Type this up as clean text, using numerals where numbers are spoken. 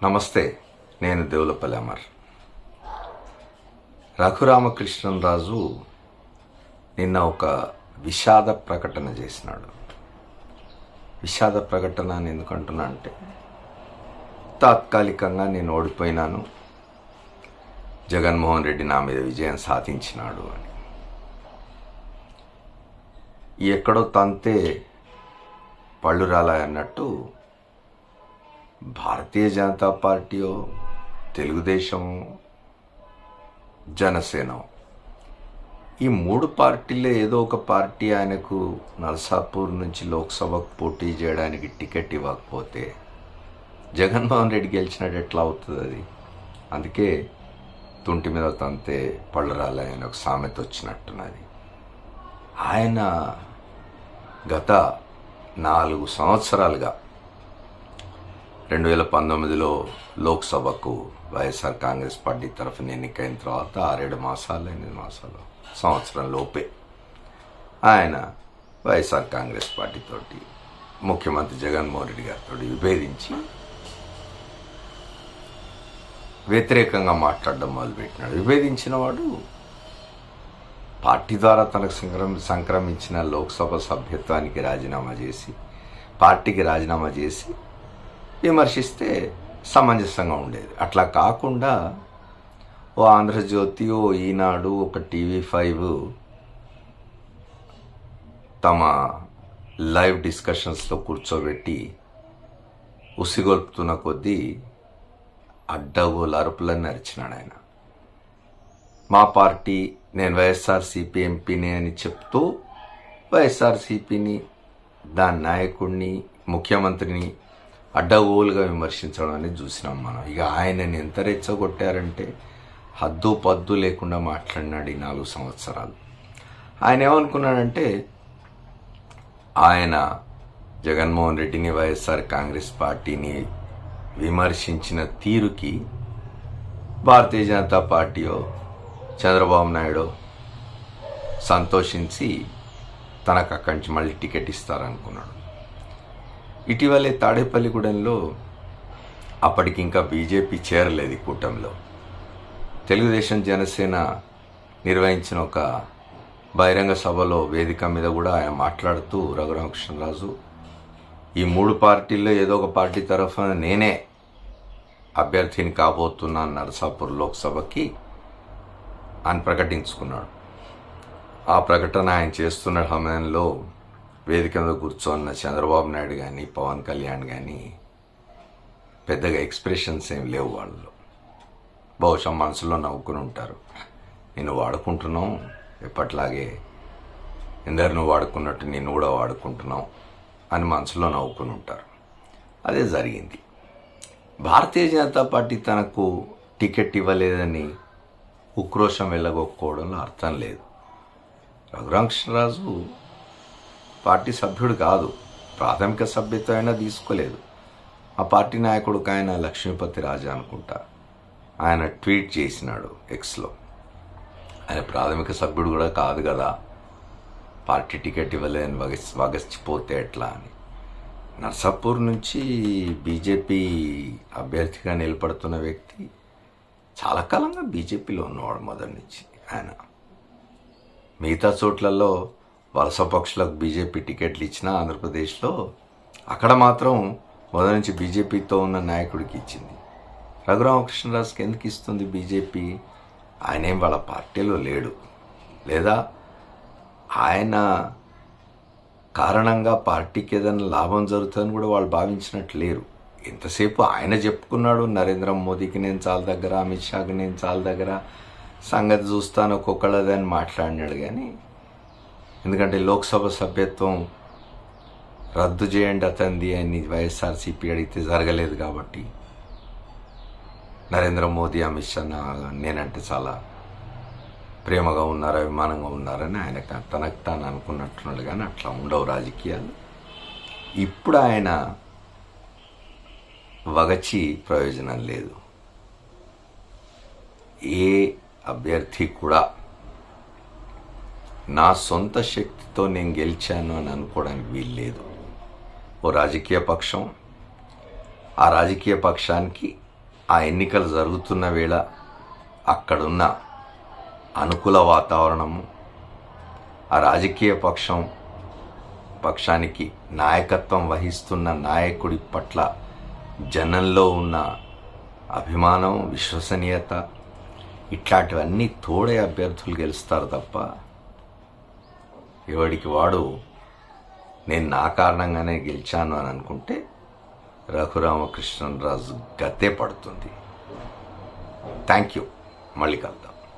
నమస్తే, నేను దేవులపల్లి అమర్. రఘురామకృష్ణరాజు నిన్న ఒక విషాద ప్రకటన చేసినాడు. విషాద ప్రకటన అని ఎందుకంటున్నా అంటే, తాత్కాలికంగా నేను ఓడిపోయినాను, జగన్మోహన్ రెడ్డి నా మీద విజయం సాధించినాడు అని. ఎక్కడో తంతే పళ్ళు రాలన్నట్టు భారతీయ జనతా పార్టీయో, తెలుగుదేశం, జనసేన, ఈ మూడు పార్టీల్లో ఏదో ఒక పార్టీ ఆయనకు నర్సాపూర్ నుంచి లోక్సభకు పోటీ చేయడానికి టికెట్ ఇవ్వకపోతే జగన్మోహన్ రెడ్డి గెలిచినట్టు ఎట్లా అవుతుంది అది? అందుకే తుంటి మీద తంతే పళ్ళు రాలని ఒక సామెత వచ్చినట్టున్నది. ఆయన గత 4 సంవత్సరాలుగా 2019లో లోక్సభకు వైఎస్ఆర్ కాంగ్రెస్ పార్టీ తరఫున ఎన్నికైన తర్వాత 6-7 మాసాలు 8 మాసాలు సంవత్సరం లోపే ఆయన వైఎస్ఆర్ కాంగ్రెస్ పార్టీతోటి ముఖ్యమంత్రి జగన్మోహన్ రెడ్డి గారితో విభేదించి వ్యతిరేకంగా మాట్లాడడం మొదలుపెట్టినాడు. విభేదించిన వాడు పార్టీ ద్వారా తనకు సంక్రమించిన లోక్సభ సభ్యత్వానికి రాజీనామా చేసి, పార్టీకి రాజీనామా చేసి విమర్శిస్తే సమంజసంగా ఉండేది. అట్లా కాకుండా ఓ ఆంధ్రజ్యోతి, ఓ ఈనాడు, ఒక TV5 తమ లైవ్ డిస్కషన్స్లో కూర్చోబెట్టి ఉసిగొల్పుతున్న కొద్దీ అడ్డగోలు అరుపులని అరిచినాడు ఆయన. మా పార్టీ, నేను వైఎస్ఆర్సీపీ ఎంపీని అని చెప్తూ వైఎస్ఆర్సీపీని, దాని నాయకుడిని, ముఖ్యమంత్రిని అడ్డగోలుగా విమర్శించడం అనేది చూసినాం మనం. ఇక ఆయనని ఎంత రెచ్చగొట్టారంటే హద్దు పద్దు లేకుండా మాట్లాడినాడు ఈ 4 సంవత్సరాలు. ఆయన ఏమనుకున్నాడంటే, ఆయన జగన్మోహన్ రెడ్డిని, వైఎస్ఆర్ కాంగ్రెస్ పార్టీని విమర్శించిన తీరుకి భారతీయ జనతా పార్టీయో, చంద్రబాబు నాయుడు సంతోషించి తనకు అక్కడి నుంచి మళ్ళీ టికెట్ ఇస్తారనుకున్నాడు. ఇటీవలే తాడేపల్లిగూడెంలో, అప్పటికి ఇంకా బీజేపీ చేరలేదు కూటమిలో, తెలుగుదేశం జనసేన నిర్వహించిన ఒక బహిరంగ సభలో వేదిక మీద కూడా ఆయన మాట్లాడుతూ, రఘురామకృష్ణరాజు, ఈ 3 పార్టీల్లో ఏదో ఒక పార్టీ తరఫున నేనే అభ్యర్థిని కాబోతున్నాను నరసాపూర్ లోక్సభకి అని ప్రకటించుకున్నాడు. ఆ ప్రకటన ఆయన చేస్తున్న సమయంలో వేదిక మీద కూర్చోన్న చంద్రబాబు నాయుడు కానీ, పవన్ కళ్యాణ్ కానీ పెద్దగా ఎక్స్ప్రెషన్స్ ఏం లేవు వాళ్ళు. బహుశా మనసులో నవ్వుకుని ఉంటారు. నేను వాడుకుంటున్నావు, ఎప్పట్లాగే ఎందరినూ వాడుకున్నట్టు నేను కూడా వాడుకుంటున్నావు అని మనసులో నవ్వుకుని ఉంటారు. అదే జరిగింది. భారతీయ జనతా పార్టీ తనకు టికెట్ ఇవ్వలేదని ఉక్రోషం వెళ్ళగొక్కోవడంలో అర్థం లేదు. రఘురామకృష్ణరాజు పార్టీ సభ్యుడు కాదు, ప్రాథమిక సభ్యత్వం అయినా తీసుకోలేదు. ఆ పార్టీ నాయకుడు ఆయన లక్ష్మీపతి రాజా అనుకుంటా, ఆయన ట్వీట్ చేసినాడు ఎక్స్లో, ఆయన ప్రాథమిక సభ్యుడు కూడా కాదు కదా, పార్టీ టికెట్ ఇవ్వలేని వగచ్చిపోతే ఎట్లా అని. నర్సాపూర్ నుంచి బీజేపీ అభ్యర్థిగా నిలబడుతున్న వ్యక్తి చాలా కాలంగా బీజేపీలో ఉన్నవాడు మొదటి నుంచి. ఆయన మిగతా చోట్లలో వలస పక్షులకు బీజేపీ టికెట్లు ఇచ్చినా ఆంధ్రప్రదేశ్లో, అక్కడ మాత్రం మొదటి నుంచి బీజేపీతో ఉన్న నాయకుడికి ఇచ్చింది. రఘురామకృష్ణరాజుకి ఎందుకు ఇస్తుంది బీజేపీ? ఆయనేం వాళ్ళ పార్టీలో లేడు, లేదా ఆయన కారణంగా పార్టీకి ఏదైనా లాభం జరుగుతుందని కూడా వాళ్ళు భావించినట్లు లేరు. ఎంతసేపు ఆయన చెప్పుకున్నాడు, నరేంద్ర మోదీకి నేను చాలా దగ్గర, అమిత్ షాకి నేను చాలా దగ్గర, సంగతి చూస్తాను ఒక్కొక్కళ్ళదని మాట్లాడినాడు. కానీ ఎందుకంటే లోక్సభ సభ్యత్వం రద్దు చేయండి అతనిది అని వైఎస్ఆర్సీపీ అడిగితే జరగలేదు కాబట్టి, నరేంద్ర మోదీ, అమిత్ షా నేనంటే చాలా ప్రేమగా ఉన్నారు, అభిమానంగా ఉన్నారని ఆయన తనకు తాను అనుకున్నట్టున్నాడు. కానీ అట్లా ఉండవు రాజకీయాలు. ఇప్పుడు ఆయన వగచి ప్రయోజనం లేదు. ఏ అభ్యర్థి కూడా నా సొంత శక్తితో నేను గెలిచాను అని అనుకోవడానికి వీలు లేదు. ఓ రాజకీయ పక్షం, ఆ రాజకీయ పక్షానికి ఆ ఎన్నికలు జరుగుతున్న వేళ అక్కడున్న అనుకూల వాతావరణము, ఆ రాజకీయ పక్షానికి నాయకత్వం వహిస్తున్న నాయకుడి పట్ల జనంలో ఉన్న అభిమానం, విశ్వసనీయత, ఇట్లాంటివన్నీ తోడే అభ్యర్థులు గెలుస్తారు తప్ప ఎవడికి వాడు నేను నా కారణంగానే గెలిచాను అని అనుకుంటే రఘురామకృష్ణరాజు గతే పడుతుంది. Thank you. మళ్ళీ కలుద్దాం.